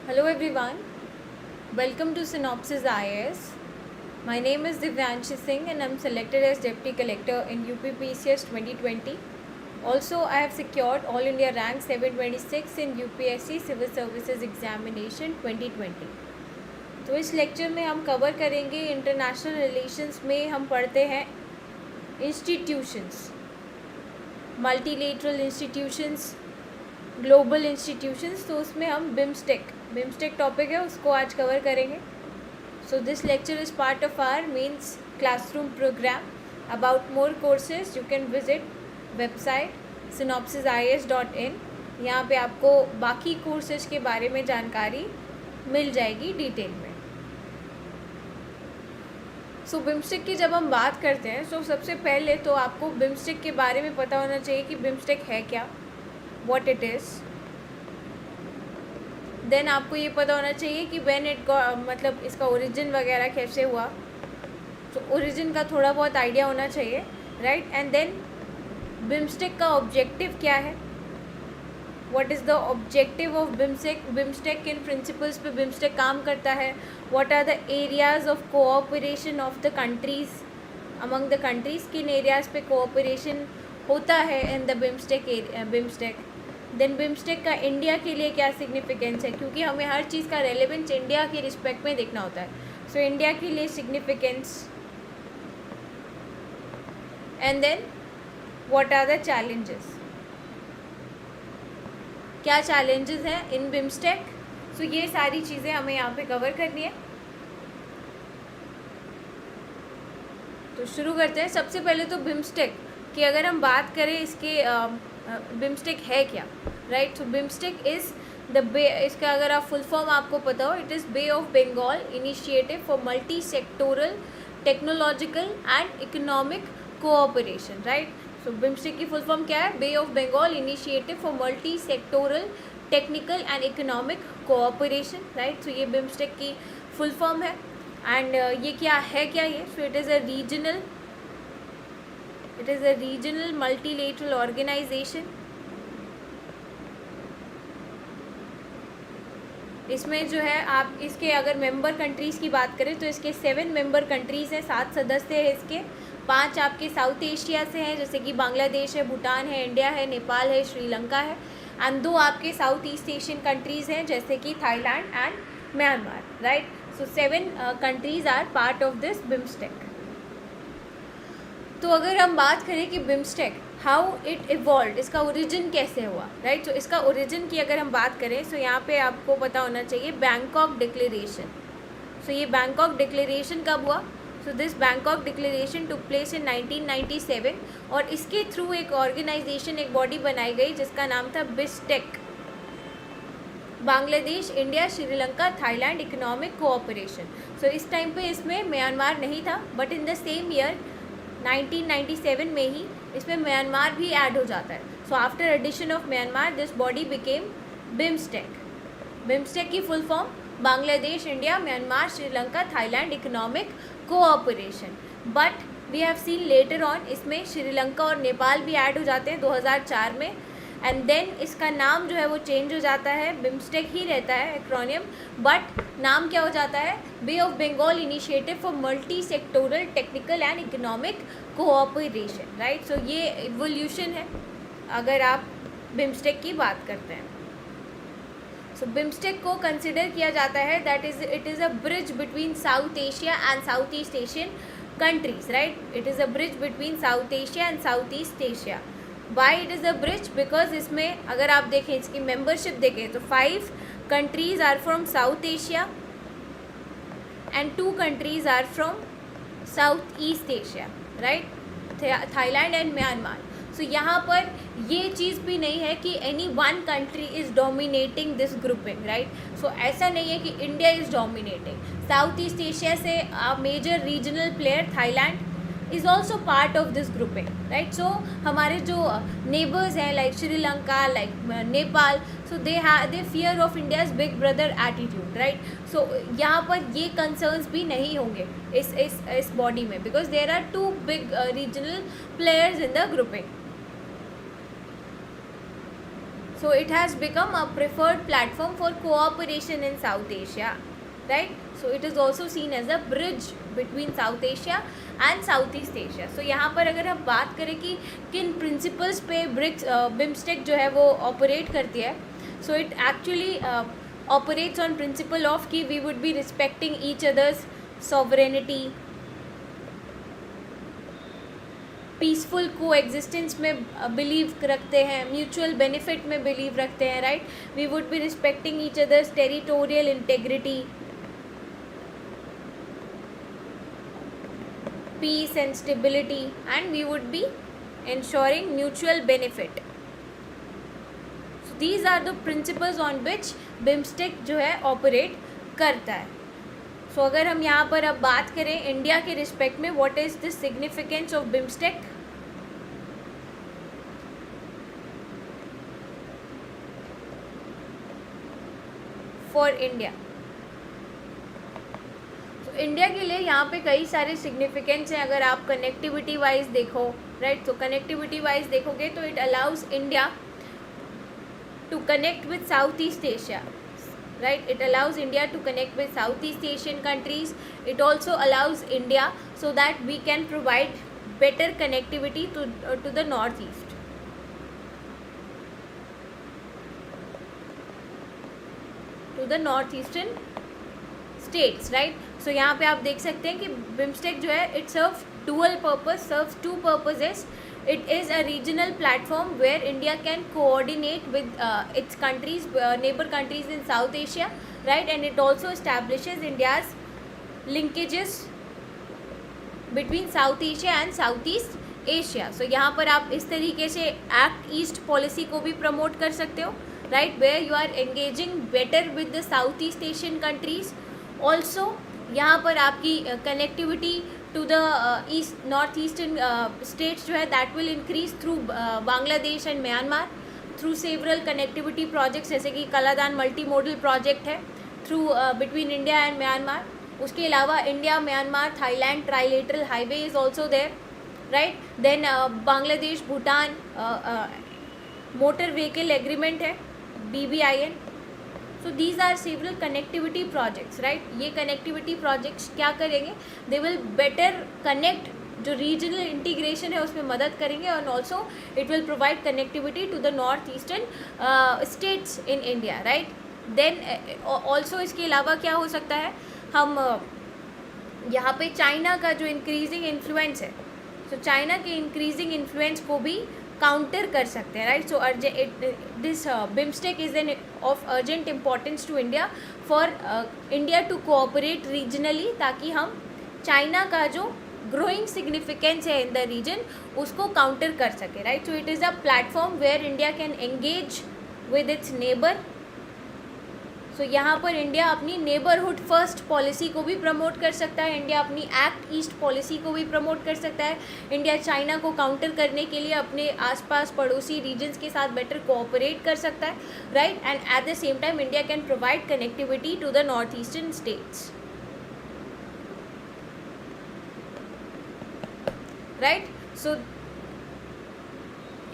Hello everyone, welcome to Synopsis IAS. My name is Divyanshi Singh and I'm selected as Deputy Collector in UPPCS 2020. Also, I have secured All India Rank 726 in UPSC Civil Services Examination 2020. तो इस lecture में हम cover करेंगे international relations में हम पढ़ते हैं institutions, multilateral institutions, global institutions. तो उसमें हम बिम्स्टेक टॉपिक है उसको आज कवर करेंगे. So this lecture is part of our mains classroom program. About more courses you can visit website synopsisis.in. यहाँ पे आपको बाकी कोर्सेज के बारे में जानकारी मिल जाएगी डिटेल में. सो बिम्स्टेक की जब हम बात करते हैं तो सबसे पहले तो आपको बिम्स्टेक के बारे में पता होना चाहिए कि बिम्स्टेक है क्या, व्हाट इट इज़. देन आपको ये पता होना चाहिए कि व्हेन इट मतलब इसका ओरिजिन वगैरह कैसे हुआ. तो ओरिजिन का थोड़ा बहुत आइडिया होना चाहिए, राइट. एंड देन बिम्स्टेक का ऑब्जेक्टिव क्या है, what is the objective of BIMSTEC, किन प्रिंसिपल्स पे बिम्स्टेक काम करता है, what are the areas of cooperation of the countries, among the countries किन एरियाज़ पे कोऑपरेशन होता है in the BIMSTEC. Then BIMSTEC का इंडिया के लिए क्या सिग्निफिकेंस है, क्योंकि हमें हर चीज़ का रेलेवेंस इंडिया के रिस्पेक्ट में देखना होता है. सो इंडिया के लिए significance. And then what are the challenges, क्या चैलेंजेस हैं इन बिम्स्टेक. सो ये सारी चीज़ें हमें यहाँ पे कवर करनी है. तो शुरू करते हैं. सबसे पहले तो बिम्स्टेक की अगर हम बात करें, इसके बिम्स्टेक है क्या, right. So BIMSTEC is the इसका अगर आप फुल फॉर्म आपको पता हो, it is bay of Bengal initiative for multi sectoral technological and economic cooperation, right. So BIMSTEC की फुल फॉर्म क्या है, bay of Bengal initiative for multi sectoral technical and economic cooperation, right. So ये BIMSTEC की full form है. And ये क्या है, ये. So it is a regional multilateral organisation. इसमें जो है आप इसके अगर मेंबर कंट्रीज़ की बात करें तो इसके 7 मेंबर कंट्रीज़ हैं, 7 सदस्य हैं इसके. 5 आपके साउथ एशिया से हैं, जैसे कि बांग्लादेश है, भूटान है, इंडिया है, नेपाल है, श्रीलंका है. एंड 2 आपके साउथ ईस्ट एशियन कंट्रीज़ हैं, जैसे कि Thailand and Myanmar, right. So 7 countries are part of this BIMSTEC. तो अगर हम बात करें कि बिम्स्टेक हाउ इट इवॉल्व, इसका ओरिजिन कैसे हुआ, राइट. तो इसका ओरिजिन की अगर हम बात करें तो यहाँ पे आपको पता होना चाहिए बैंकॉक डिक्लेरेशन. सो ये बैंकॉक डिक्लेरेशन कब हुआ. So this Bangkok declaration took place in 1997 और इसके थ्रू एक ऑर्गेनाइजेशन, एक बॉडी बनाई गई जिसका नाम था BISTEC, Bangladesh India Sri Lanka Thailand economic cooperation. So इस टाइम पे इसमें म्यांमार नहीं था, but in the same year 1997 में ही इसमें म्यांमार भी ऐड हो जाता है. So after addition of Myanmar this body became BIMSTEC. BIMSTEC की full form Bangladesh India Myanmar Sri Lanka Thailand economic cooperation. But we have seen later on इसमें श्रीलंका और नेपाल भी ऐड हो जाते हैं 2004 में. एंड देन इसका नाम जो है वो चेंज हो जाता है, बिम्स्टेक ही रहता है एक्रोनियम, बट नाम क्या हो जाता है, bay of Bengal initiative for multi sectoral technical and economic cooperation, right. So ये इवोल्यूशन है अगर आप बिम्स्टेक की बात करते हैं. सो बिम्स्टेक को कंसिडर किया जाता है that it is a bridge between south Asia and south east Asian countries, right. It is a bridge between south Asia and south east Asia. Why it is a bridge, because इसमें अगर आप देखें, इसकी membership देखें तो 5 countries are from south Asia and 2 countries are from south east Asia, right, Thailand and Myanmar. So यहाँ पर ये चीज़ भी नहीं है कि any one country is dominating this grouping, right. So ऐसा नहीं है कि India is dominating. South east Asia से major regional player Thailand is also part of this grouping, right. So हमारे जो neighbors हैं like Sri Lanka, like Nepal, so they fear of India's big brother attitude, right. So यहाँ पर ये concerns भी नहीं होंगे इस body में, because there are 2 big regional players in the grouping. So it has become a preferred platform for cooperation in South Asia, right? So it is also seen as a bridge between South Asia and Southeast Asia. So यहाँ पर अगर हम बात करें कि किन principles पे BIMSTEC जो है वो ऑपरेट करती है, so it actually operates on principle of कि we would be respecting each others sovereignty, peaceful coexistence में बिलीव रखते हैं, म्यूचुअल बेनिफिट में बिलीव रखते हैं, right? We would be respecting each others territorial integrity, peace and stability, and we would be ensuring mutual benefit. So these are the principles on which BIMSTEC जो है operate करता है. सो अगर हम यहाँ पर अब बात करें इंडिया के रिस्पेक्ट में, what is the significance of BIMSTEC? For India. India के लिए यहाँ पे कई सारे सिग्निफिकेंस हैं. अगर आप कनेक्टिविटी वाइज देखो, राइट, तो कनेक्टिविटी वाइज देखोगे तो it allows India to connect with South east Asia, right? It allows India to connect with Southeast Asian countries. It also allows India so that we can provide better connectivity to the northeast. To the northeastern states, right? So यहाँ पे आप देख सकते हैं कि BIMSTEC जो है it serves dual purpose, serves two purposes. It is a regional platform where India can coordinate with its countries, neighbor countries in South Asia, right? And it also establishes India's linkages between South Asia and Southeast Asia. So यहाँ पर आप इस तरीके से Act East policy को भी promote कर सकते हो, right? Where you are engaging better with the Southeast Asian countries. Also यहाँ पर आपकी connectivity to the north eastern states जो है that will increase through Bangladesh and Myanmar through several connectivity projects, जैसे कि कलादान मल्टी मॉडल प्रोजेक्ट है through between India and Myanmar. उसके अलावा India Myanmar Thailand trilateral highway is also there, right? Then Bangladesh Bhutan motor vehicle agreement है BBIN. So these are several connectivity projects, right? ये connectivity projects क्या करेंगे? They will better connect, जो regional integration है उसमें मदद करेंगे, और also it will provide connectivity to the north eastern states in India, right? Then also इसके अलावा क्या हो सकता है, हम यहाँ पे चाइना का जो इंक्रीजिंग इन्फ्लुएंस है, सो चाइना के इंक्रीजिंग इन्फ्लुएंस को भी काउंटर कर सकते हैं, right? So this BIMSTEC is an of urgent importance to India for India to cooperate regionally, ताकि हम चाइना का जो ग्रोइंग सिग्निफिकेंस है इन द रीजन उसको काउंटर कर सके, right? So it is a platform where India can engage with its neighbour. So यहाँ पर इंडिया अपनी नेबरहुड फर्स्ट पॉलिसी को भी प्रमोट कर सकता है, इंडिया अपनी एक्ट ईस्ट पॉलिसी को भी प्रमोट कर सकता है, इंडिया चाइना को काउंटर करने के लिए अपने आसपास पड़ोसी रीजन्स के साथ बेटर कोऑपरेट कर सकता है, right? And at the same time India can provide connectivity to the north eastern states, right? So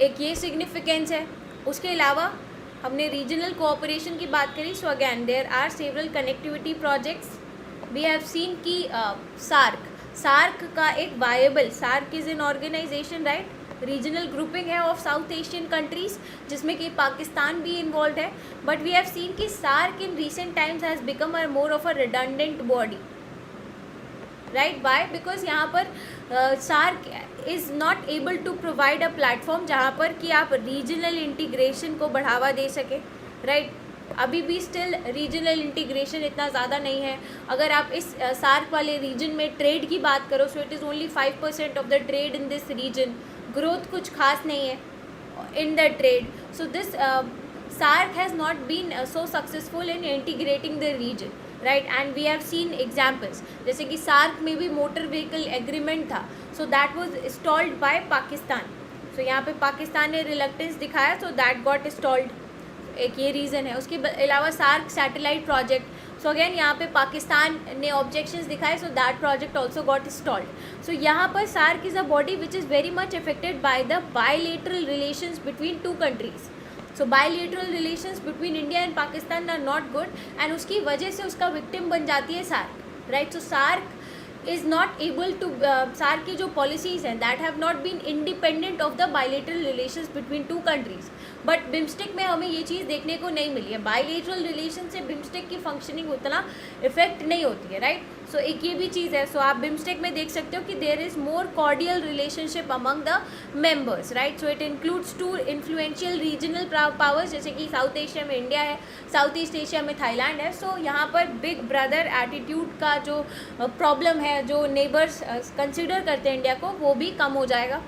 एक ये सिग्निफिकेंस है. उसके अलावा हमने रीजनल कोऑपरेशन की बात करी. So again there are several connectivity projects. We have seen कि सार्क का एक viable, SAARC is an organisation, right? Regional grouping है ऑफ साउथ एशियन कंट्रीज़, जिसमें कि पाकिस्तान भी इन्वॉल्व है. बट वी हैव सीन कि SAARC in recent times has become a more of a redundant body, right? By because यहाँ पर SAARC is not able to provide a platform जहाँ पर कि आप रीजनल इंटीग्रेशन को बढ़ावा दे सके, राइट? अभी भी स्टिल रीजनल इंटीग्रेशन इतना ज़्यादा नहीं है. अगर आप इस सार्क वाले रीजन में ट्रेड की बात करो, so it is only 5% of the trade in this region. Growth कुछ खास नहीं है in the trade. So this SAARC has not been so successful in integrating the region, right? And we have seen examples, जैसे कि SAARC में भी motor vehicle agreement था, so that was stalled by Pakistan. So यहाँ पे पाकिस्तान ने reluctance दिखाया, so that got stalled. एक ये रीज़न है. उसके अलावा SAARC satellite project, so again यहाँ पे पाकिस्तान ने ऑब्जेक्शंस दिखाए, so that project also got stalled. So यहाँ पर SAARC is a body which is very much affected by the bilateral relations between two countries. So bilateral relations between India and Pakistan are not good, and उसकी वजह से उसका victim बन जाती है SAARC, right. So SAARC is not able to, SAARC की जो policies हैं that have not been independent of the bilateral relations between two countries. But BIMSTEC में हमें ये चीज़ देखने को नहीं मिली है. बायलेटरल रिलेशन से बिम्स्टेक की फंक्शनिंग उतना इफेक्ट नहीं होती है, राइट. सो एक ये भी चीज़ है. सो आप बिम्स्टेक में देख सकते हो कि there is more cordial relationship among the members, right. So it includes two influential regional powers, जैसे कि साउथ एशिया में इंडिया है, साउथ ईस्ट एशिया में थाईलैंड है. सो यहाँ पर बिग ब्रदर एटीट्यूड का जो प्रॉब्लम है, जो नेबर्स कंसिडर करते हैं इंडिया को, वो भी कम हो जाएगा.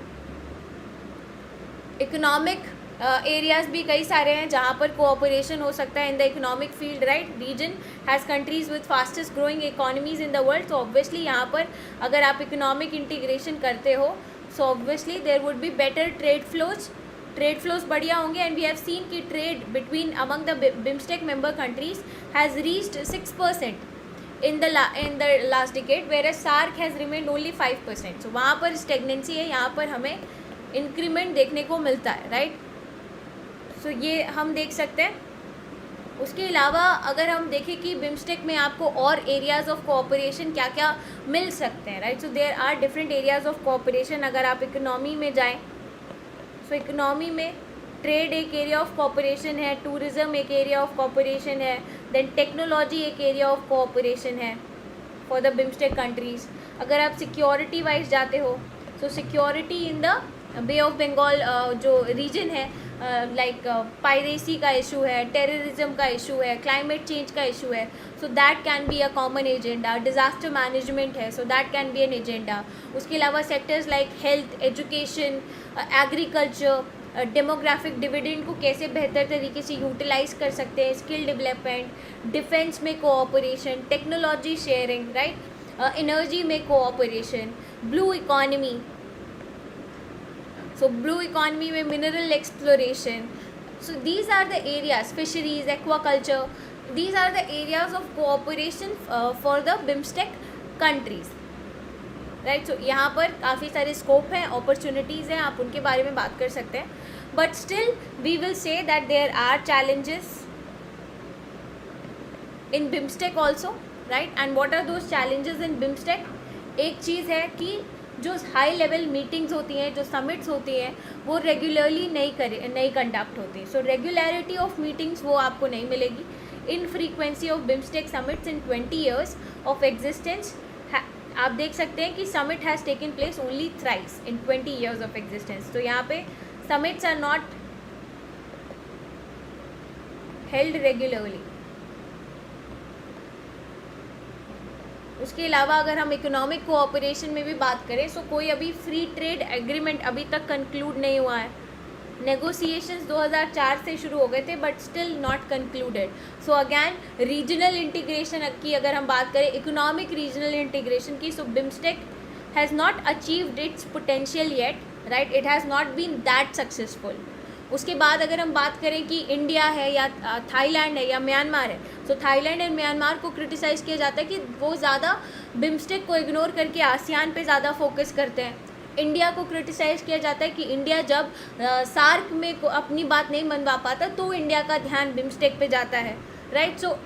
इकोनॉमिक एरियाज़ भी कई सारे हैं जहाँ पर कोऑपरेशन हो सकता है in the economic field, right. Region has countries with fastest growing economies in the world. तो ऑब्वियसली यहाँ पर अगर आप इकोनॉमिक इंटीग्रेशन करते हो, so obviously there would be better trade flows बढ़िया होंगे. एंड वी हैव सीन कि trade between among the BIMSTEC member countries has reached 6% in the last decade, whereas SAARC has remained only 5%. सो वहाँ पर stagnancy है, यहाँ पर हमें increment देखने को मिलता है, राइट. सो ये हम देख सकते हैं. उसके अलावा अगर हम देखें कि बिम्स्टेक में आपको और एरियाज़ ऑफ कोऑपरेशन क्या क्या मिल सकते हैं, right. So there are different areas of cooperation. अगर आप इकोनॉमी में जाएं, सो इकोनॉमी में ट्रेड एक एरिया ऑफ कोऑपरेशन है, टूरिज़्म एक एरिया ऑफ कोऑपरेशन है, देन टेक्नोलॉजी एक एरिया ऑफ कोऑपरेशन है फॉर द बिम्स्टेक कंट्रीज़. अगर आप सिक्योरिटी वाइज जाते हो, सो security in the bay of Bengal जो रीजन है, लाइक पायरेसी का इशू है, टेररिज्म का इशू है, क्लाइमेट चेंज का इशू है. So that can be a common agenda. Disaster management है, so that can be an agenda. उसके अलावा sectors like health, education, agriculture, demographic dividend को कैसे बेहतर तरीके से यूटिलाइज कर सकते हैं, स्किल डेवलपमेंट, डिफेंस में cooperation, technology sharing, right, energy में cooperation, blue economy. So blue economy में mineral exploration. So these are the areas, fisheries, aquaculture, these are the areas of cooperation for the BIMSTEC countries, right. So यहाँ पर काफ़ी सारे scope हैं, opportunities हैं, आप उनके बारे में बात कर सकते हैं. But still we will say that there are challenges in BIMSTEC also, right. And what are those challenges in BIMSTEC? एक चीज़ है कि जो हाई लेवल मीटिंग्स होती हैं, जो समिट्स होती हैं, वो रेगुलरली नहीं कंडक्ट होती. सो रेगुलरिटी ऑफ मीटिंग्स वो आपको नहीं मिलेगी. In frequency of BIMSTEC summits in 20 years of existence, आप देख सकते हैं कि summit has taken place only thrice in 20 years of existence. तो यहाँ पे summits are not held regularly. उसके अलावा अगर हम इकोनॉमिक कोऑपरेशन में भी बात करें, सो कोई अभी फ्री ट्रेड एग्रीमेंट अभी तक कंक्लूड नहीं हुआ है. नेगोशिएशंस 2004 से शुरू हो गए थे, but still not concluded. So again regional integration की अगर हम बात करें, इकोनॉमिक रीजनल इंटीग्रेशन की, so BIMSTEC has not achieved its potential yet, right. It has not been that successful. उसके बाद अगर हम बात करें कि इंडिया है या थाईलैंड है या म्यांमार है, सो थाईलैंड एंड म्यांमार को क्रिटिसाइज़ किया जाता है कि वो ज़्यादा बिम्स्टेक को इग्नोर करके आसियान पे ज़्यादा फोकस करते हैं. इंडिया को क्रिटिसाइज़ किया जाता है कि इंडिया जब सार्क में अपनी बात नहीं मनवा पाता तो इंडिया का ध्यान बिम्स्टेक पे जाता है, राइट. सो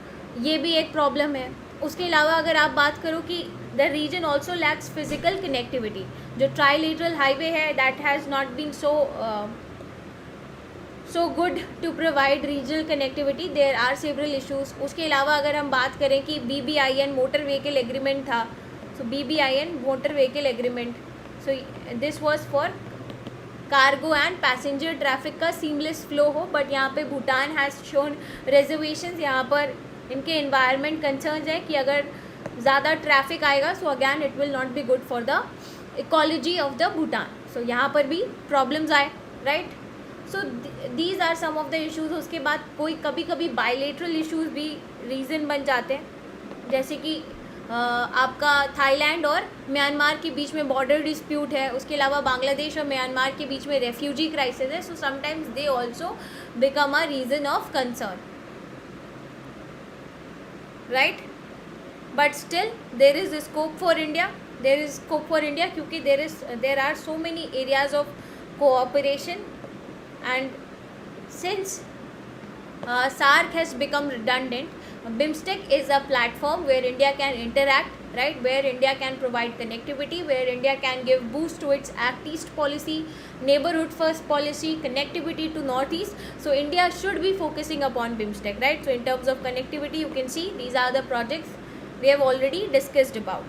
ये भी एक प्रॉब्लम है. उसके अलावा अगर आप बात करो कि the region also lacks physical connectivity. जो ट्राईलेटरल हाईवे है that has not been so good to provide regional connectivity. There are several issues. उसके अलावा अगर हम बात करें कि BBIN मोटर व्हीकल एग्रीमेंट था, सो BBIN motor vehicle agreement, so this was for cargo and passenger traffic का सीमलेस फ्लो हो. बट यहाँ पे भूटान हैज़ शोन रिजर्वेशंस. यहाँ पर इनके एनवायरनमेंट कंसर्न्स हैं कि अगर ज़्यादा ट्रैफिक आएगा, so again it will not be good for the ecology of the Bhutan. So यहाँ पर भी प्रॉब्लम्स आए, right. So these are some of the issues. उसके बाद कोई कभी कभी बायलेटरल इशूज़ भी रीज़न बन जाते हैं, जैसे कि आपका थाईलैंड और म्यांमार के बीच में बॉर्डर डिस्प्यूट है. उसके अलावा बांग्लादेश और म्यांमार के बीच में रेफ्यूजी क्राइसिस है. So sometimes they also become a reason of concern, right. But still there is scope for India. क्योंकि there are so many areas of cooperation. And since SAARC has become redundant. BIMSTEC is a platform where India can interact, right? Where India can provide connectivity, where India can give boost to its Act East policy, neighborhood first policy, connectivity to Northeast. So India should be focusing upon BIMSTEC, right? So in terms of connectivity, you can see these are the projects we have already discussed about.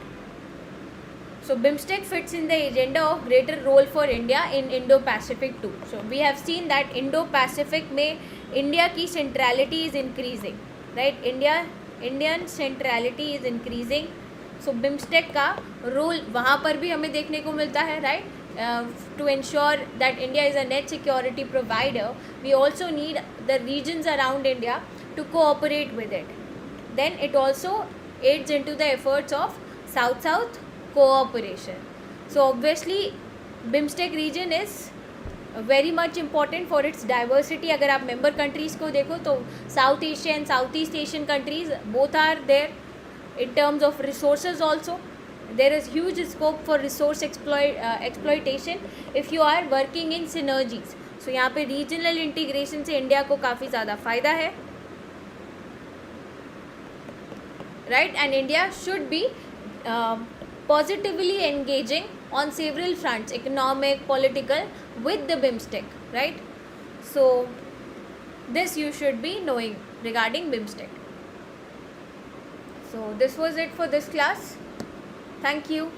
So BIMSTEC fits in the agenda of greater role for India in Indo-Pacific too. So we have seen that Indo-Pacific में India की centrality is increasing, right? Indian centrality is increasing. So BIMSTEC का role वहाँ पर भी हमें देखने को मिलता है, right? To ensure that India is a net security provider, we also need the regions around India to cooperate with it. Then it also aids into the efforts of South-South cooperation. So obviously BIMSTEC region is very much important for its diversity. अगर आप member countries को देखो तो South Asia and Southeast Asian countries both are there. In terms of resources also, there is huge scope for resource exploitation if you are working in synergies. So यहाँ पे regional integration से India को काफ़ी ज़्यादा फ़ायदा है, right? And India should be positively engaging on several fronts, economic, political, with the BIMSTEC, right? So this you should be knowing regarding BIMSTEC. So this was it for this class. Thank you.